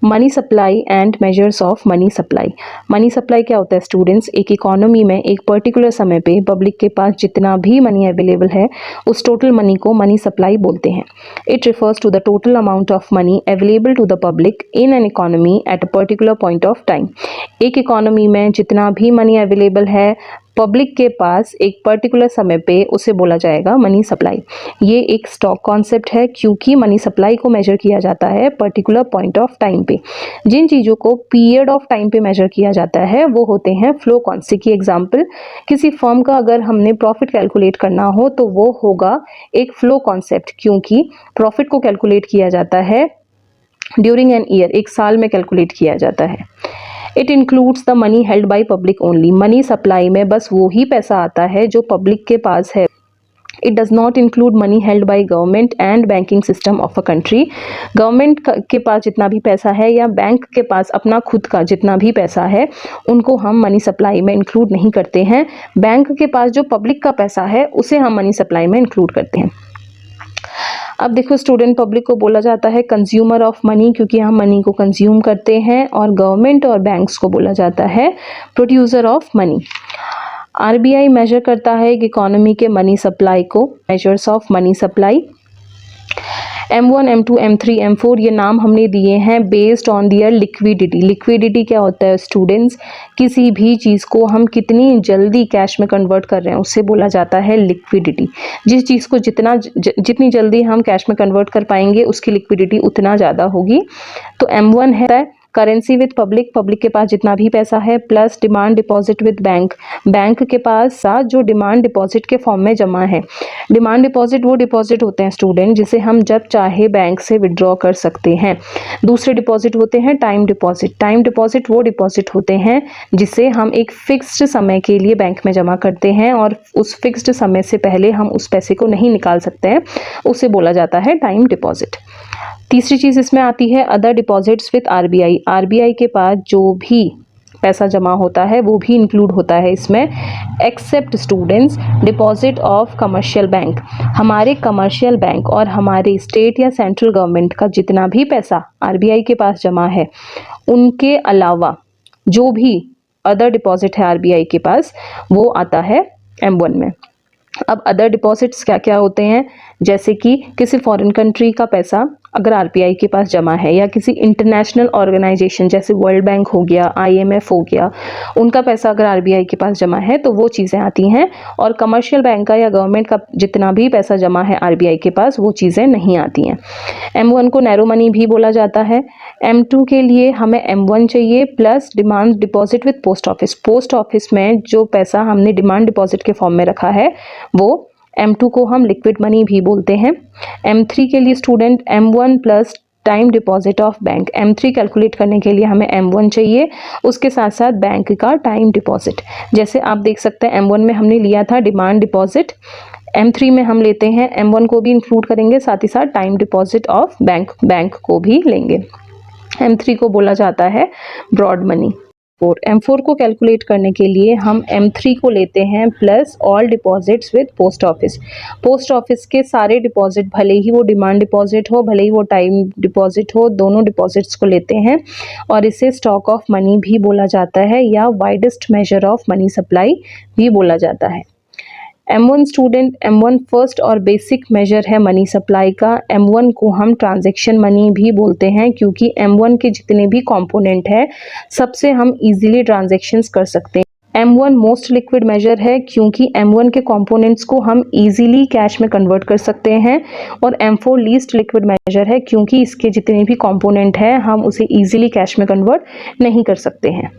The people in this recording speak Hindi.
Money supply and measures of money supply. Money supply क्या होता है स्टूडेंट्स? एक इकोनॉमी में एक पर्टिकुलर समय पे पब्लिक के पास जितना भी मनी अवेलेबल है उस टोटल मनी को मनी सप्लाई बोलते हैं। It refers to the total amount of money available to the public in an economy at a particular point of time. एक इकोनॉमी में जितना भी मनी अवेलेबल है पब्लिक के पास एक पर्टिकुलर समय पे, उसे बोला जाएगा मनी सप्लाई। ये एक स्टॉक कॉन्सेप्ट है क्योंकि मनी सप्लाई को मेजर किया जाता है पर्टिकुलर पॉइंट ऑफ टाइम पे। जिन चीज़ों को पीरियड ऑफ टाइम पे मेजर किया जाता है वो होते हैं फ्लो कॉन्सेप्ट की एग्जांपल। किसी फर्म का अगर हमने प्रॉफिट कैलकुलेट करना हो तो वो होगा एक फ्लो कॉन्सेप्ट, क्योंकि प्रॉफिट को कैलकुलेट किया जाता है ड्यूरिंग एन ईयर, एक साल में कैलकुलेट किया जाता है। It includes the money held by public only. Money supply में बस वो ही पैसा आता है जो पब्लिक के पास है। It does not include money held by government and banking system of a country. Government के पास जितना भी पैसा है या बैंक के पास अपना खुद का जितना भी पैसा है उनको हम मनी सप्लाई में इंक्लूड नहीं करते हैं। बैंक के पास जो पब्लिक का पैसा है उसे हम मनी सप्लाई में इंक्लूड करते हैं। अब देखो स्टूडेंट, पब्लिक को बोला जाता है कंज्यूमर ऑफ मनी क्योंकि हम मनी को कंज्यूम करते हैं, और गवर्नमेंट और बैंक्स को बोला जाता है producer of money. RBI measure करता है कि इकोनॉमी के मनी सप्लाई को, measures of money supply. M1, M2, M3, M4 ये नाम हमने दिए हैं based on their liquidity. Liquidity क्या होता है स्टूडेंट्स? किसी भी चीज़ को हम कितनी जल्दी कैश में कन्वर्ट कर रहे हैं उससे बोला जाता है लिक्विडिटी। जिस चीज़ को जितनी जल्दी हम कैश में कन्वर्ट कर पाएंगे उसकी लिक्विडिटी उतना ज़्यादा होगी। तो M1 है करेंसी विद पब्लिक, पब्लिक के पास जितना भी पैसा है, plus demand deposit with bank, bank के पास साथ जो डिमांड डिपॉजिट के फॉर्म में जमा है। डिमांड डिपॉजिट वो डिपॉजिट होते हैं स्टूडेंट जिसे हम जब चाहे बैंक से विड्रॉ कर सकते हैं। दूसरे डिपॉजिट होते हैं टाइम डिपॉजिट। टाइम डिपॉजिट वो डिपॉजिट होते हैं जिसे हम एक फिक्स्ड समय के लिए बैंक में जमा करते हैं और उस फिक्स्ड समय से पहले हम उस पैसे को नहीं निकाल सकते हैं, उसे बोला जाता है टाइम डिपॉजिट। तीसरी चीज़ इसमें आती है other deposits with RBI. RBI के पास जो भी पैसा जमा होता है वो भी इंक्लूड होता है इसमें, except students deposit of commercial bank. हमारे कमर्शियल बैंक और हमारे स्टेट या सेंट्रल गवर्नमेंट का जितना भी पैसा आरबीआई के पास जमा है उनके अलावा जो भी अदर डिपॉजिट है आरबीआई के पास वो आता है M1 में। अब अदर डिपॉजिट्स क्या क्या होते हैं? जैसे कि किसी फॉरेन कंट्री का पैसा अगर आरबीआई के पास जमा है या किसी इंटरनेशनल ऑर्गेनाइजेशन जैसे वर्ल्ड बैंक हो गया, IMF हो गया, उनका पैसा अगर आरबीआई के पास जमा है तो वो चीज़ें आती हैं। और कमर्शियल बैंक का या गवर्नमेंट का जितना भी पैसा जमा है आरबीआई के पास वो चीज़ें नहीं आती हैं। M1 को नैरो मनी भी बोला जाता है। M2 के लिए हमें M1 चाहिए plus demand deposit with post office. Post office में जो पैसा हमने डिमांड डिपॉजिट के फॉर्म में रखा है वो M2 को हम लिक्विड मनी भी बोलते हैं। M3 के लिए student M1 plus time deposit of bank. M3 calculate करने के लिए हमें M1 चाहिए, उसके साथ साथ बैंक का टाइम डिपॉजिट। जैसे आप देख सकते हैं M1 में हमने लिया था डिमांड डिपॉजिट, M3 में हम लेते हैं M1 को भी इंक्लूड करेंगे, साथ ही साथ टाइम डिपॉजिट ऑफ बैंक को भी लेंगे। M3 को बोला जाता है ब्रॉड मनी। M4 को कैलकुलेट करने के लिए हम M3 को लेते हैं plus all deposits with post office. Post office के सारे डिपॉजिट, भले ही वो डिमांड डिपॉजिट हो भले ही वो टाइम डिपॉजिट हो, दोनों डिपॉजिट्स को लेते हैं और इसे स्टॉक ऑफ मनी भी बोला जाता है या widest measure of money supply भी बोला जाता है। M1 स्टूडेंट, M1 फर्स्ट और बेसिक मेजर है मनी सप्लाई का। M1 को हम ट्रांजैक्शन मनी भी बोलते हैं क्योंकि M1 के जितने भी कंपोनेंट है सबसे हम इजीली ट्रांजैक्शंस कर सकते हैं। M1 मोस्ट लिक्विड मेजर है क्योंकि M1 के कंपोनेंट्स को हम इजीली कैश में कन्वर्ट कर सकते हैं, और M4 लीस्ट लिक्विड मेजर है क्योंकि इसके जितने भी कंपोनेंट हैं हम उसे इजीली कैश में कन्वर्ट नहीं कर सकते हैं।